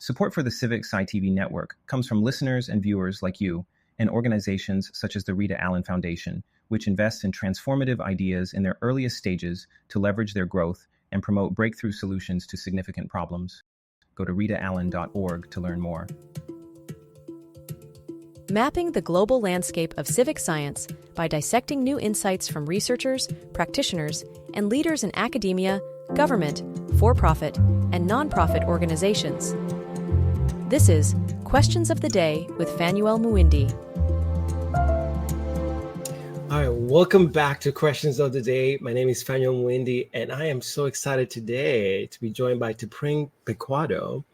Support for the CivicSciTV network comes from listeners and viewers like you and organizations such as the Rita Allen Foundation, which invests in transformative ideas in their earliest stages to leverage their growth and promote breakthrough solutions to significant problems. Go to ritaallen.org to learn more. Mapping the global landscape of civic science by dissecting new insights from researchers, practitioners, and leaders in academia, government, for-profit, and nonprofit organizations. This is Questions of the Day with Fanuel Muindi. All right, welcome back to Questions of the Day. My name is Fanuel Muindi, and I am so excited today to be joined by Tepring Piquado,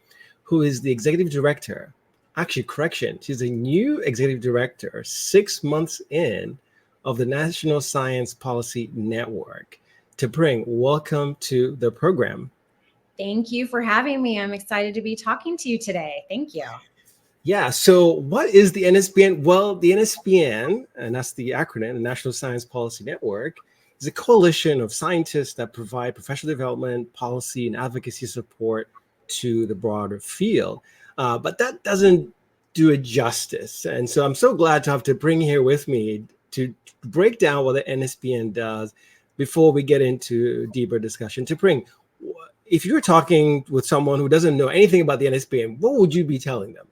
who is the executive director. Actually, correction, she's a new executive director, 6 months in, of the National Science Policy Network. Tepring, welcome to the program. Thank you for having me. I'm excited to be talking to you today. Thank you. Yeah, so what is the NSPN? Well, the NSPN, and that's the acronym, the National Science Policy Network, is a coalition of scientists that provide professional development, policy, and advocacy support to the broader field. But that doesn't do it justice. And so I'm so glad to have Tepring here with me to break down what the NSPN does before we get into deeper discussion. Tepring, if you're talking with someone who doesn't know anything about the NSPN, what would you be telling them?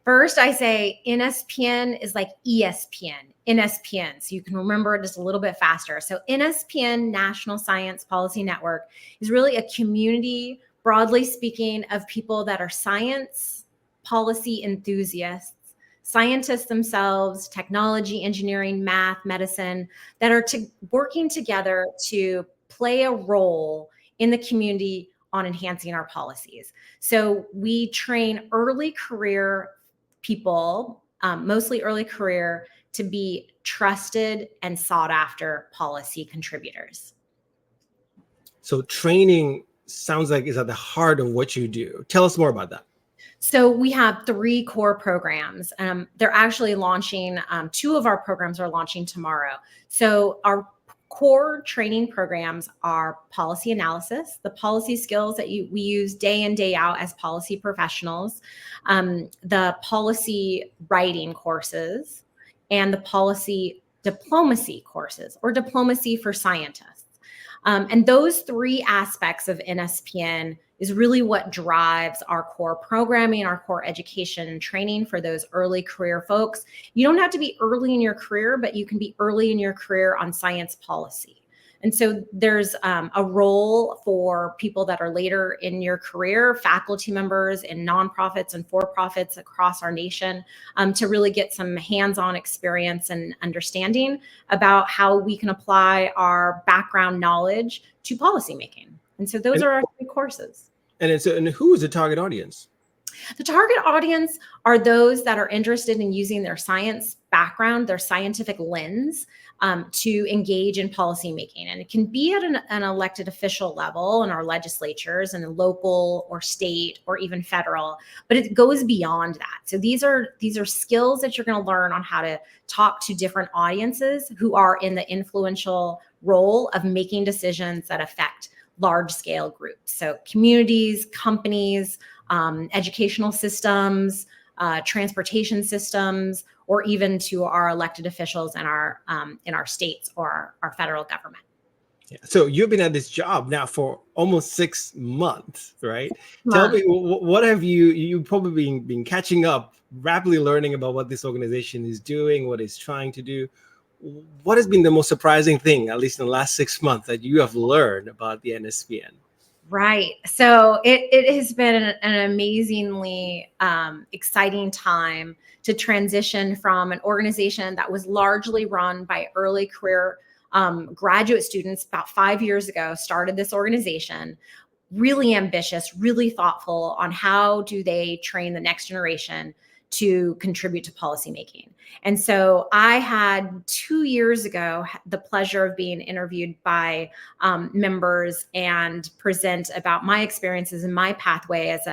First, I say NSPN is like ESPN, NSPN, so you can remember it just a little bit faster. So NSPN, National Science Policy Network, is really a community, broadly speaking, of people that are science policy enthusiasts, scientists themselves, technology, engineering, math, medicine, that are working together to play a role in the community on enhancing our policies. So we train early career people, mostly early career, to be trusted and sought after policy contributors. So training sounds like is at the heart of what you do. Tell us more about that. So we have 3 core programs. They're actually launching, 2 of our programs are launching tomorrow. So our core training programs are policy analysis, the policy skills that we use day in, day out as policy professionals, the policy writing courses, and the policy diplomacy courses, or diplomacy for scientists. And those 3 aspects of NSPN is really what drives our core programming, our core education and training for those early career folks. You don't have to be early in your career, but you can be early in your career on science policy. And so there's a role for people that are later in your career, faculty members in nonprofits and for-profits across our nation, to really get some hands-on experience and understanding about how we can apply our background knowledge to policymaking. And so those are our 3 courses. And who is the target audience? The target audience are those that are interested in using their science background, their scientific lens, to engage in policymaking. And it can be at an elected official level in our legislatures and in local or state or even federal, but it goes beyond that. So these are skills that you're going to learn on how to talk to different audiences who are in the influential role of making decisions that affect large scale groups. So communities, companies, educational systems, transportation systems, or even to our elected officials in our states or our federal government. Yeah. So you've been at this job now for almost 6 months, right? Tell me, what have you've probably been catching up, rapidly learning about what this organization is doing, what it's trying to do. What has been the most surprising thing, at least in the last 6 months, that you have learned about the NSPN? Right. So it has been an amazingly exciting time to transition from an organization that was largely run by early career graduate students. About 5 years ago, started this organization, really ambitious, really thoughtful on how do they train the next generation to contribute to policymaking. And so I had 2 years ago the pleasure of being interviewed by members and present about my experiences and my pathway as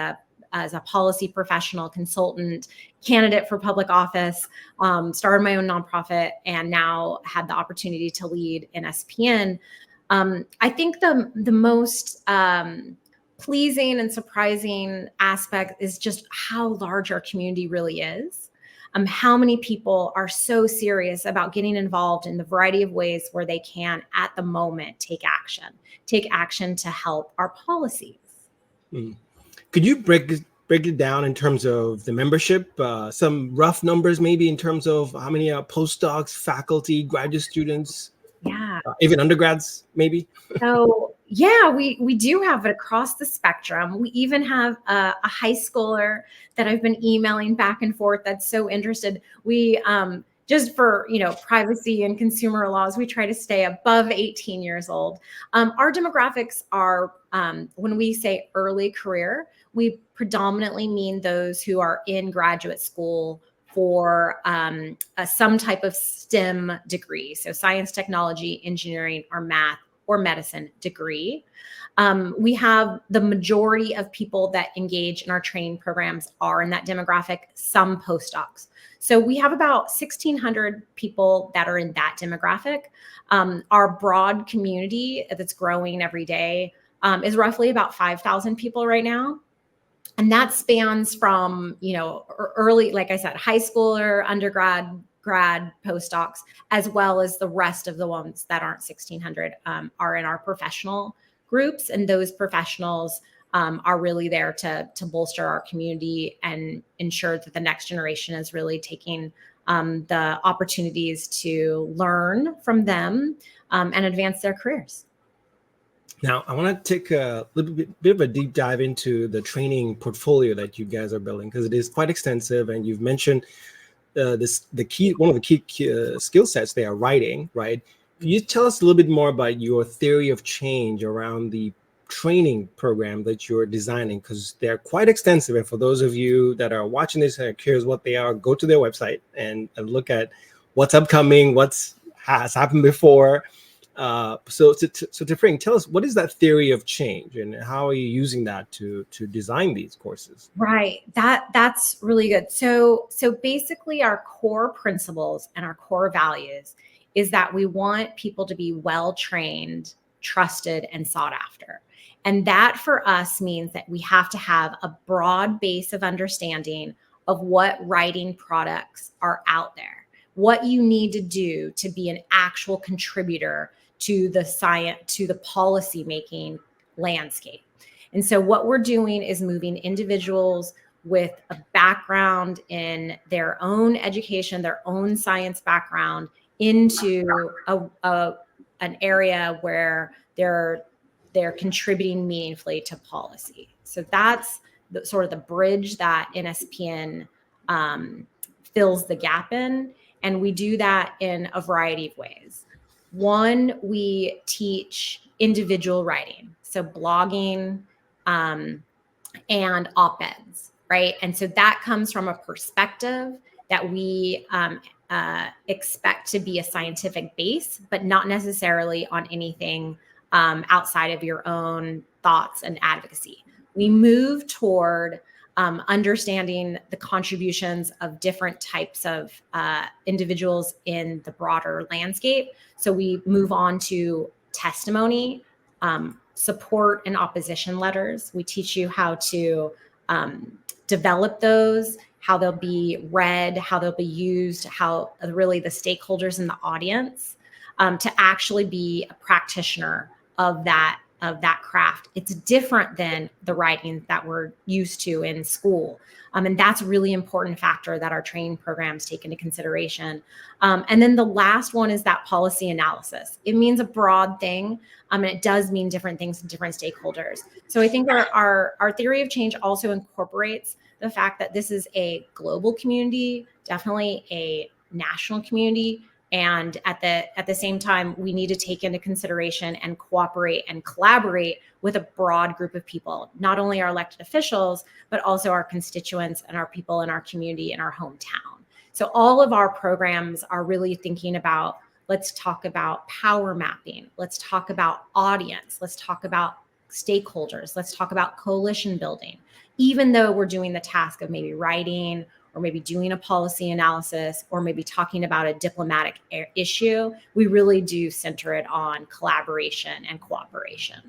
a policy professional, consultant, candidate for public office, started my own nonprofit, and now had the opportunity to lead NSPN. I think the most pleasing and surprising aspect is just how large our community really is. How many people are so serious about getting involved in the variety of ways where they can, at the moment, take action to help our policies. Could you break it down in terms of the membership? Some rough numbers, maybe, in terms of how many postdocs, faculty, graduate students, even undergrads, maybe? So yeah, we do have it across the spectrum. We even have a high schooler that I've been emailing back and forth that's so interested. We just for privacy and consumer laws, we try to stay above 18 years old. Our demographics are, when we say early career, we predominantly mean those who are in graduate school for some type of STEM degree, so science, technology, engineering, or math, or medicine degree. We have the majority of people that engage in our training programs are in that demographic, some postdocs. So we have about 1,600 people that are in that demographic. Our broad community that's growing every day is roughly about 5,000 people right now. And that spans from, early, like I said, high schooler, undergrad, grad, postdocs, as well as the rest of the ones that aren't 1,600 are in our professional groups. And those professionals are really there to bolster our community and ensure that the next generation is really taking the opportunities to learn from them and advance their careers. Now, I want to take a little bit of a deep dive into the training portfolio that you guys are building, because it is quite extensive, and you've mentioned one of the key skill sets they are writing, right? Can you tell us a little bit more about your theory of change around the training program that you're designing? Because they're quite extensive, and for those of you that are watching this and are curious what they are, go to their website and look at what's upcoming, what's has happened before. So Tepring, tell us, what is that theory of change, and how are you using that to design these courses? Right. That's really good. So basically our core principles and our core values is that we want people to be well trained, trusted, and sought after. And that for us means that we have to have a broad base of understanding of what writing products are out there, what you need to do to be an actual contributor to the science, to the policy making landscape. And so what we're doing is moving individuals with a background in their own education, their own science background, into an area where they're contributing meaningfully to policy. So that's sort of the bridge that NSPN fills the gap in. And we do that in a variety of ways. One, we teach individual writing, so blogging and op-eds, right? And so that comes from a perspective that we expect to be a scientific base, but not necessarily on anything outside of your own thoughts and advocacy. We move toward understanding the contributions of different types of individuals in the broader landscape. So we move on to testimony, support and opposition letters. We teach you how to develop those, how they'll be read, how they'll be used, how really the stakeholders in the audience to actually be a practitioner of that craft. It's different than the writing that we're used to in school. And that's a really important factor that our training programs take into consideration. And then the last one is that policy analysis. It means a broad thing, and it does mean different things to different stakeholders. So I think our theory of change also incorporates the fact that this is a global community, definitely a national community. And at the same time, we need to take into consideration and cooperate and collaborate with a broad group of people, not only our elected officials, but also our constituents and our people in our community, in our hometown. So all of our programs are really thinking about, let's talk about power mapping. Let's talk about audience. Let's talk about stakeholders. Let's talk about coalition building. Even though we're doing the task of maybe writing or maybe doing a policy analysis, or maybe talking about a diplomatic issue, we really do center it on collaboration and cooperation.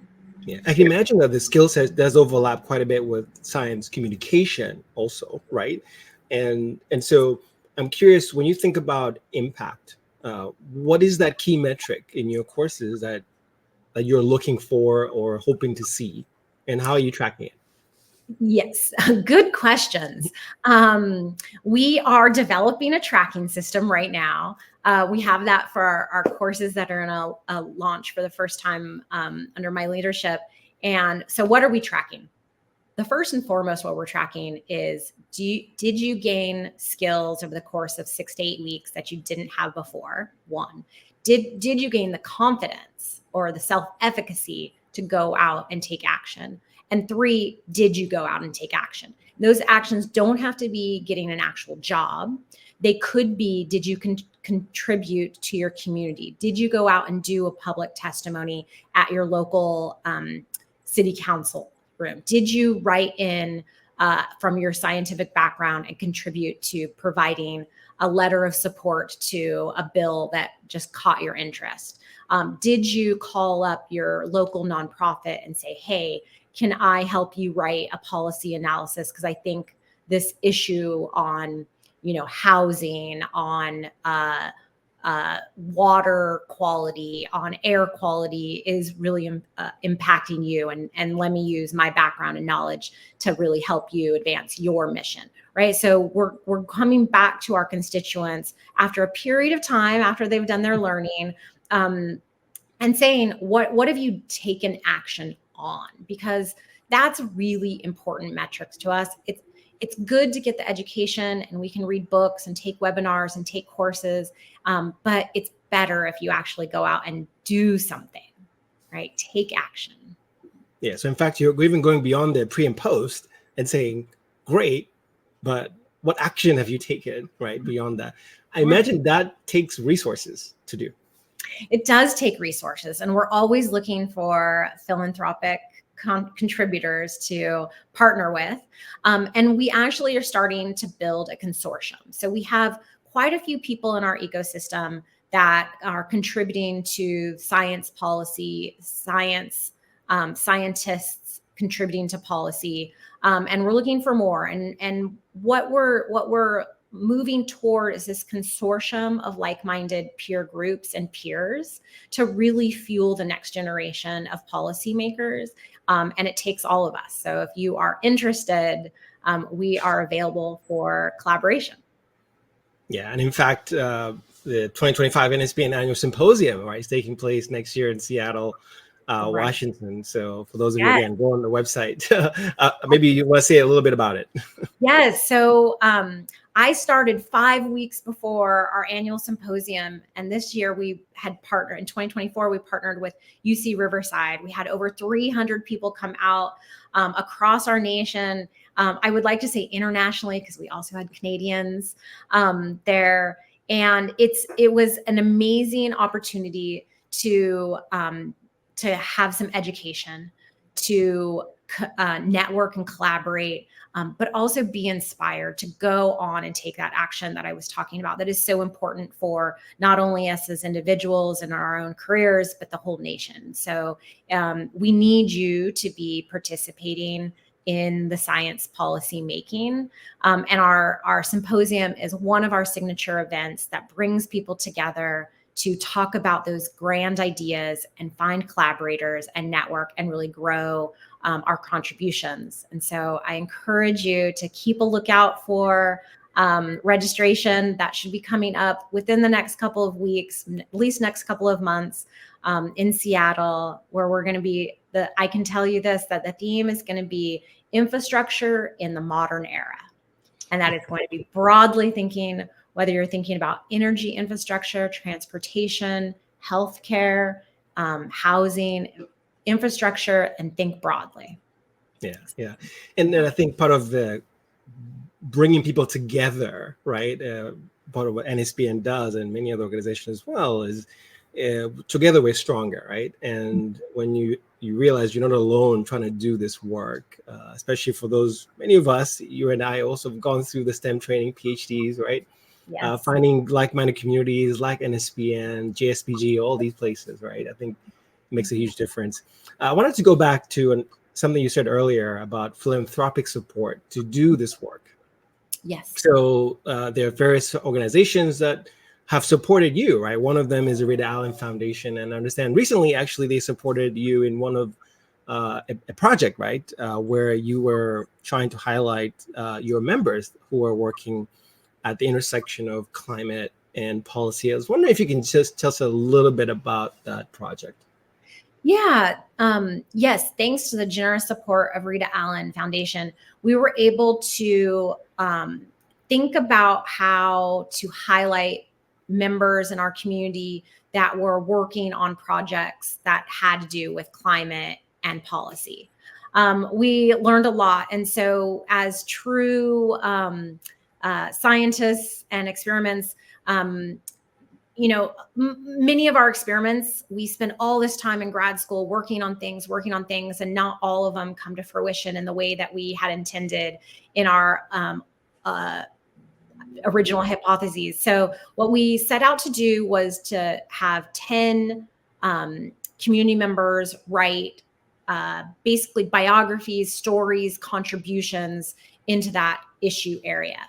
Yeah, I can imagine that the skill set does overlap quite a bit with science communication also, right? And so I'm curious, when you think about impact, what is that key metric in your courses that you're looking for or hoping to see, and how are you tracking it? Yes, good questions. We are developing a tracking system right now. We have that for our courses that are in a launch for the first time under my leadership. And so what are we tracking? The first and foremost, what we're tracking is, did you gain skills over the course of 6 to 8 weeks that you didn't have before? One, did you gain the confidence or the self-efficacy to go out and take action? And 3, did you go out and take action? Those actions don't have to be getting an actual job. They could be, did you contribute to your community? Did you go out and do a public testimony at your local city council room? Did you write in from your scientific background and contribute to providing a letter of support to a bill that just caught your interest? Did you call up your local nonprofit and say, hey, can I help you write a policy analysis? Because I think this issue on, housing, on water quality, on air quality is really impacting you. And let me use my background and knowledge to really help you advance your mission, right? So we're coming back to our constituents after a period of time, after they've done their learning, and saying, what have you taken action on? Because that's really important metrics to us. It's good to get the education, and we can read books and take webinars and take courses, but it's better if you actually go out and do something, right? Take action. Yeah, so in fact, you're even going beyond the pre and post and saying, great, but what action have you taken, right? Beyond that. I imagine that takes resources to do. It does take resources, and we're always looking for philanthropic contributors to partner with. And we actually are starting to build a consortium. So we have quite a few people in our ecosystem that are contributing to science policy, scientists contributing to policy. And we're looking for more. And what we're moving toward is this consortium of like-minded peer groups and peers to really fuel the next generation of policymakers. And it takes all of us. So if you are interested, we are available for collaboration. Yeah, and in fact, the 2025 NSPN Annual Symposium, right, is taking place next year in Seattle, Washington. So for those of you, again, go on the website. Maybe you want to say a little bit about it. Yes. So I started 5 weeks before our annual symposium. And this year we had partnered, in 2024, we partnered with UC Riverside. We had over 300 people come out across our nation. I would like to say internationally, because we also had Canadians there. And it was an amazing opportunity to have some education, to network and collaborate, but also be inspired to go on and take that action that I was talking about that is so important for not only us as individuals and our own careers, but the whole nation. So we need you to be participating in the science policy making. And our symposium is one of our signature events that brings people together to talk about those grand ideas and find collaborators and network and really grow our contributions. And so I encourage you to keep a lookout for registration. That should be coming up within the next couple of weeks, at least next couple of months, in Seattle, where we're going to be, I can tell you this, that the theme is going to be infrastructure in the modern era. And that is going to be broadly thinking, whether you're thinking about energy infrastructure, transportation, healthcare, housing, infrastructure, and think broadly. Yeah. And then I think part of the bringing people together, right? Part of what NSPN does, and many other organizations as well, is together we're stronger, right? And when you realize you're not alone trying to do this work, especially for those, many of us, you and I also have gone through the STEM training, PhDs, right? Yes. Finding like-minded communities like NSPN, JSPG, all these places, right? I think makes a huge difference. I wanted to go back to something you said earlier about philanthropic support to do this work. Yes. So there are various organizations that have supported you, right? One of them is the Rita Allen Foundation, and I understand recently, actually, they supported you in one of a project, right, where you were trying to highlight your members who are working at the intersection of climate and policy. I was wondering if you can just tell us a little bit about that project. Yeah. Yes. Thanks to the generous support of Rita Allen Foundation, we were able to think about how to highlight members in our community that were working on projects that had to do with climate and policy. We learned a lot. And so as true scientists and experiments, many of our experiments, we spend all this time in grad school working on things, and not all of them come to fruition in the way that we had intended in our original hypotheses. So what we set out to do was to have 10 community members write basically biographies, stories, contributions into that issue area.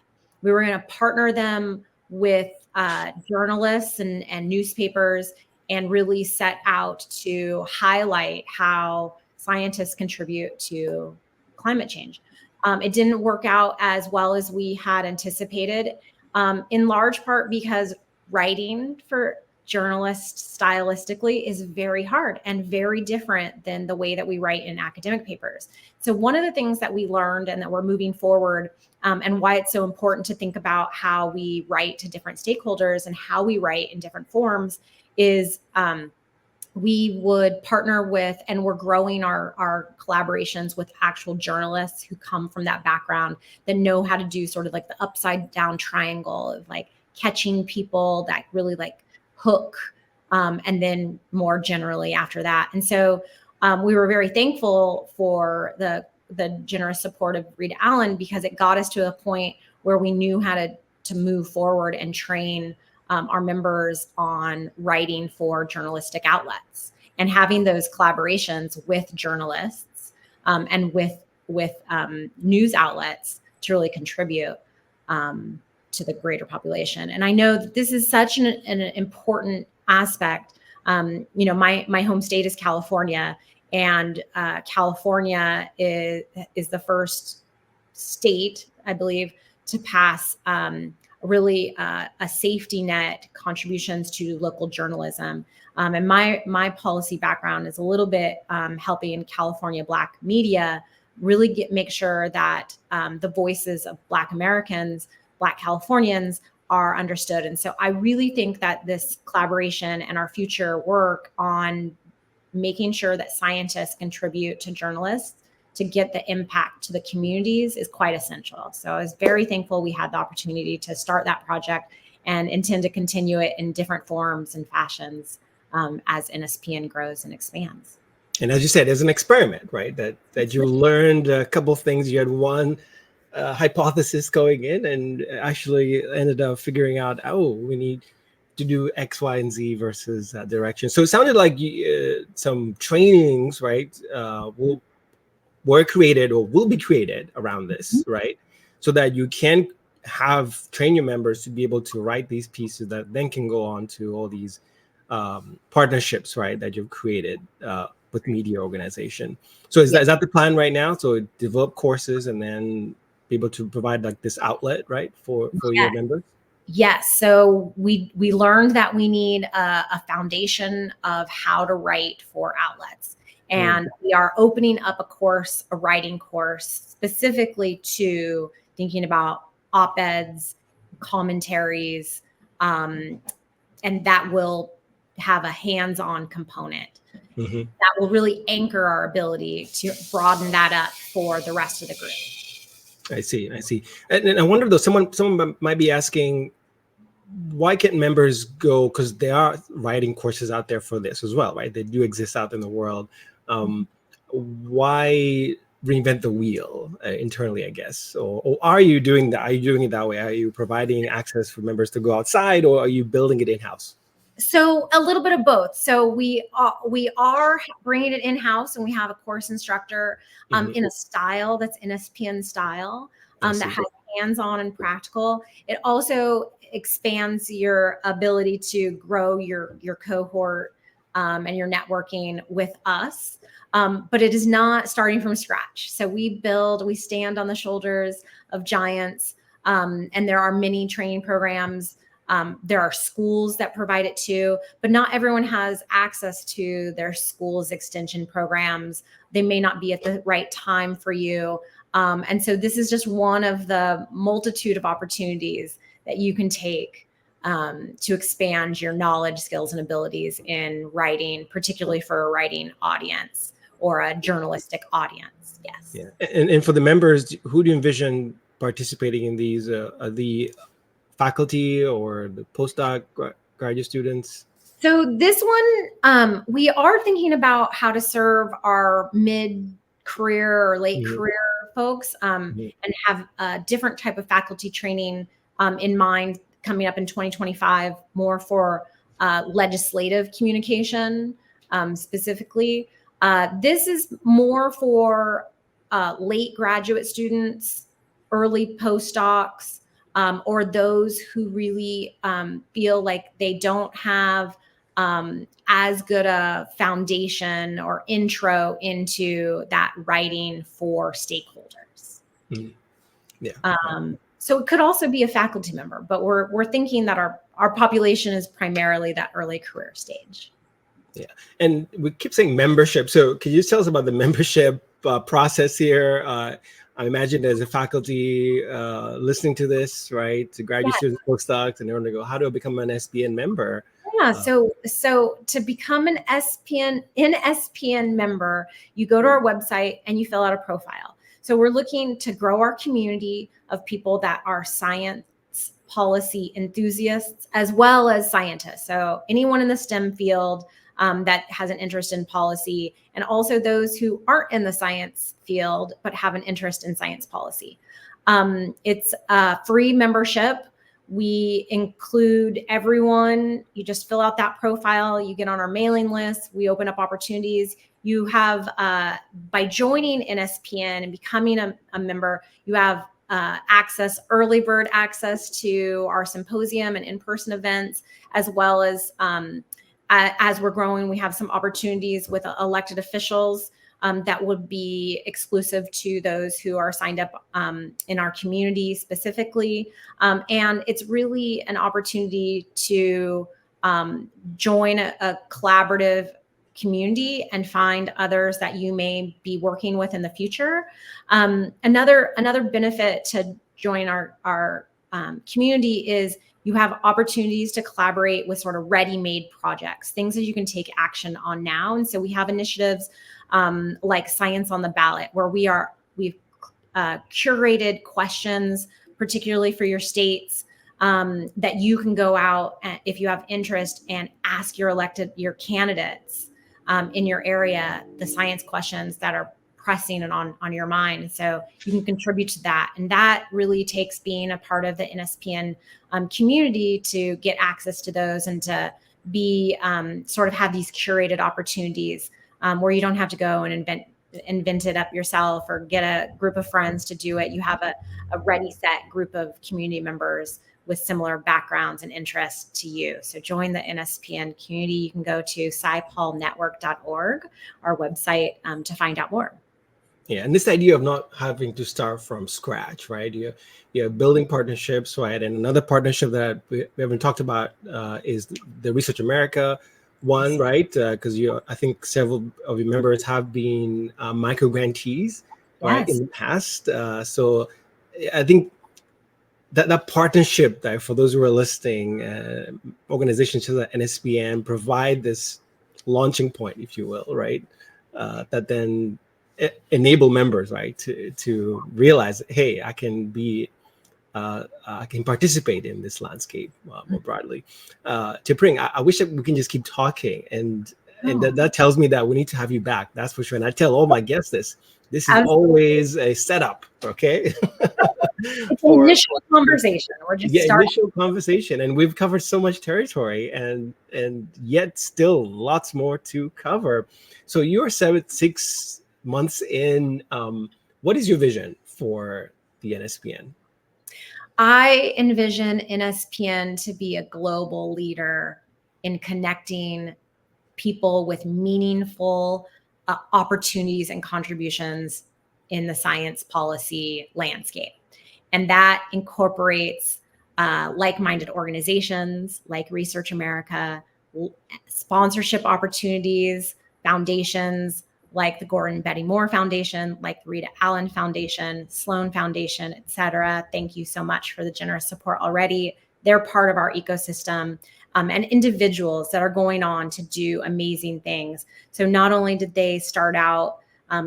We were going to partner them with journalists and newspapers and really set out to highlight how scientists contribute to climate change. It didn't work out as well as we had anticipated, in large part because writing for journalists stylistically is very hard and very different than the way that we write in academic papers. So one of the things that we learned and that we're moving forward, and why it's so important to think about how we write to different stakeholders and how we write in different forms is we would partner with, and we're growing our collaborations with actual journalists who come from that background that know how to do sort of like the upside down triangle of like catching people that really like hook, and then more generally after that. And so we were very thankful for the generous support of Rita Allen, because it got us to a point where we knew how to move forward and train our members on writing for journalistic outlets and having those collaborations with journalists and with news outlets to really contribute to the greater population. And I know that this is such an important aspect. My home state is California, and California is the first state, I believe, to pass really a safety net contributions to local journalism. And my policy background is a little bit helping California Black media really make sure that the voices of Black Americans, Black Californians are understood. And so I really think that this collaboration and our future work on making sure that scientists contribute to journalists to get the impact to the communities is quite essential. So I was very thankful we had the opportunity to start that project and intend to continue it in different forms and fashions as NSPN grows and expands. And as you said, as an experiment, right? That you learned a couple of things. You had one hypothesis going in and actually ended up figuring out, we need to do X, Y, and Z versus that direction. So it sounded like some trainings, right, were created or will be created around this, right? So that you can train your members to be able to write these pieces that then can go on to all these partnerships, right, that you've created with media organization. So is that the plan right now? So develop courses and then be able to provide like this outlet, right, for your members? Yes. So we learned that we need a foundation of how to write for outlets. And we are opening up a writing course specifically to thinking about op-eds, commentaries, and that will have a hands-on component. That will really anchor our ability to broaden that up for the rest of the group. I see. And I wonder though, someone might be asking, why can't members go? Because there are writing courses out there for this as well, right? They do exist out in the world. Why reinvent the wheel internally, I guess? Or are you doing that? Are you doing it that way? Are you providing access for members to go outside, or are you building it in-house? So a little bit of both. So we are bringing it in-house, and we have a course instructor in a style that's NSPN style that has hands-on and practical. It also expands your ability to grow your cohort and your networking with us. But it is not starting from scratch. So we stand on the shoulders of giants, and there are many training programs. There are schools that provide it too, but not everyone has access to their school's extension programs. They may not be at the right time for you. And so this is just one of the multitude of opportunities that you can take to expand your knowledge, skills, and abilities in writing, particularly for a writing audience or a journalistic audience. Yes. Yeah. And for the members, who do you envision participating in these? The faculty or the postdoc graduate students? So this one, we are thinking about how to serve our mid-career or late career folks and have a different type of faculty training in mind coming up in 2025, more for legislative communication specifically. This is more for late graduate students, early postdocs, or those who really feel like they don't have as good a foundation or intro into that writing for stakeholders. Yeah. So it could also be a faculty member, but we're thinking that our population is primarily that early career stage. Yeah, and we keep saying membership. So can you tell us about the membership process here? I imagine there's a faculty listening to this, right? To graduate students, postdocs, and they're going to go, how do I become an NSPN member? Yeah, so to become an NSPN member, you go to our website and you fill out a profile. So we're looking to grow our community of people that are science policy enthusiasts as well as scientists. So anyone in the STEM field that has an interest in policy, and also those who aren't in the science field but have an interest in science policy. It's a free membership. We include everyone. You just fill out that profile. You get on our mailing list. We open up opportunities. You have, by joining NSPN and becoming a member, you have early bird access to our symposium and in-person events, as well as we're growing, we have some opportunities with elected officials that would be exclusive to those who are signed up in our community specifically. And it's really an opportunity to join a collaborative community and find others that you may be working with in the future. Another benefit to join our community is you have opportunities to collaborate with sort of ready-made projects, things that you can take action on now. And so we have initiatives like Science on the Ballot, where we've curated questions, particularly for your states, that you can go out if you have interest and ask your candidates in your area the science questions that are pressing and on your mind. So you can contribute to that. And that really takes being a part of the NSPN community to get access to those and to be sort of have these curated opportunities where you don't have to go and invent it up yourself or get a group of friends to do it. You have a ready set group of community members with similar backgrounds and interests to you. So join the NSPN community. You can go to scipolnetwork.org, our website, to find out more. Yeah, and this idea of not having to start from scratch, right? You're building partnerships, right? And another partnership that we haven't talked about is the Research America one, right? Because I think several of your members have been micro grantees, right, in the past. So I think that partnership, that for those who are listening, organizations such as NSPN provide this launching point, if you will, right? That then enable members, right, to realize, hey, I can participate in this landscape more broadly. Tepring, I wish that we can just keep talking, and that tells me that we need to have you back. That's for sure. And I tell all my guests this is always a setup, okay? It's an initial conversation. We're just starting. Initial conversation, and we've covered so much territory, and yet still lots more to cover. So you're 6 months in. What is your vision for the NSPN? I envision NSPN to be a global leader in connecting people with meaningful opportunities and contributions in the science policy landscape. And that incorporates like-minded organizations like Research America, sponsorship opportunities, foundations like the Gordon Betty Moore Foundation, like the Rita Allen Foundation, Sloan Foundation, et cetera. Thank you so much for the generous support already. They're part of our ecosystem, and individuals that are going on to do amazing things. So not only did they start out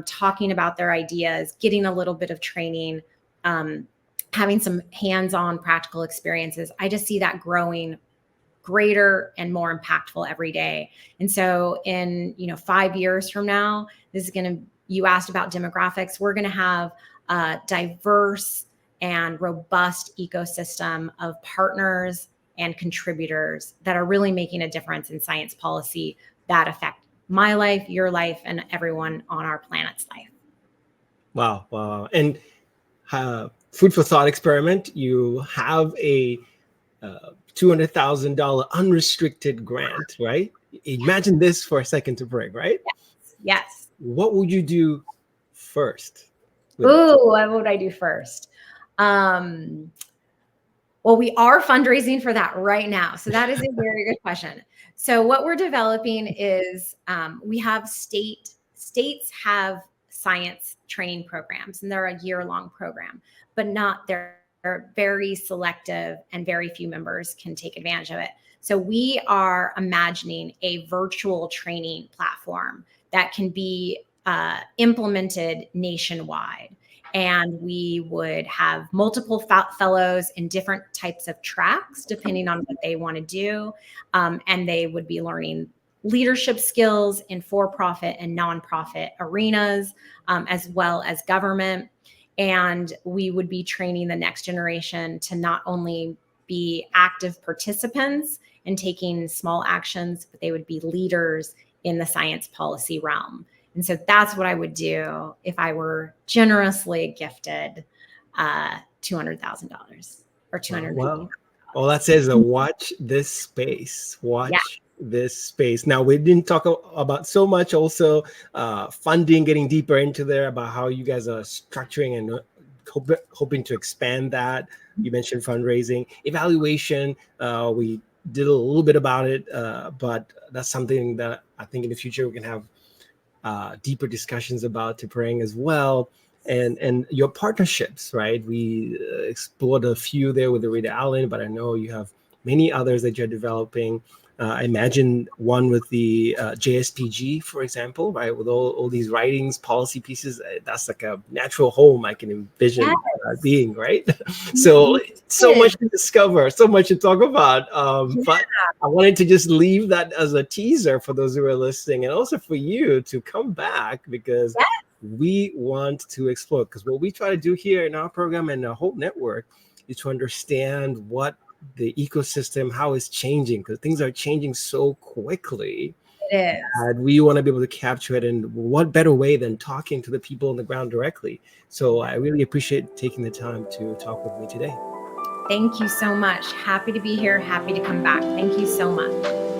talking about their ideas, getting a little bit of training, having some hands-on practical experiences, I just see that growing greater and more impactful every day. And so in 5 years from now, you asked about demographics, we're going to have a diverse and robust ecosystem of partners and contributors that are really making a difference in science policy that affect my life, your life, and everyone on our planet's life. Wow. And food for thought experiment, you have a $200,000 unrestricted grant, right? Imagine this for a second to bring, right? Yes. What would you do first? What would I do first? Well, we are fundraising for that right now. So that is a very good question. So what we're developing is we have states have science training programs, and they're a year-long program, but they're very selective and very few members can take advantage of it. So we are imagining a virtual training platform that can be implemented nationwide. And we would have multiple fellows in different types of tracks, depending on what they want to do. And they would be learning leadership skills in for-profit and nonprofit arenas, as well as government. And we would be training the next generation to not only be active participants and taking small actions, but they would be leaders in the science policy realm. And so that's what I would do if I were generously gifted $200,000 or $250,000. Well, all that says watch this space. This space. Now, we didn't talk about so much also funding, getting deeper into there about how you guys are structuring and hoping to expand that. You mentioned fundraising, evaluation. We did a little bit about it, but that's something that I think in the future we can have deeper discussions about Tepring as well. And your partnerships, right? We explored a few there with the Rita Allen, but I know you have many others that you're developing. I imagine one with the JSPG, for example, right? With all these writings, policy pieces, that's like a natural home I can envision being, right? So much to discover, so much to talk about. But I wanted to just leave that as a teaser for those who are listening, and also for you to come back, because we want to explore. Because what we try to do here in our program and the Hope Network is to understand what the ecosystem, how it's changing, because things are changing so quickly. It is. And we want to be able to capture it. And what better way than talking to the people on the ground directly? So I really appreciate taking the time to talk with me today. Thank you so much. Happy to be here. Happy to come back. Thank you so much.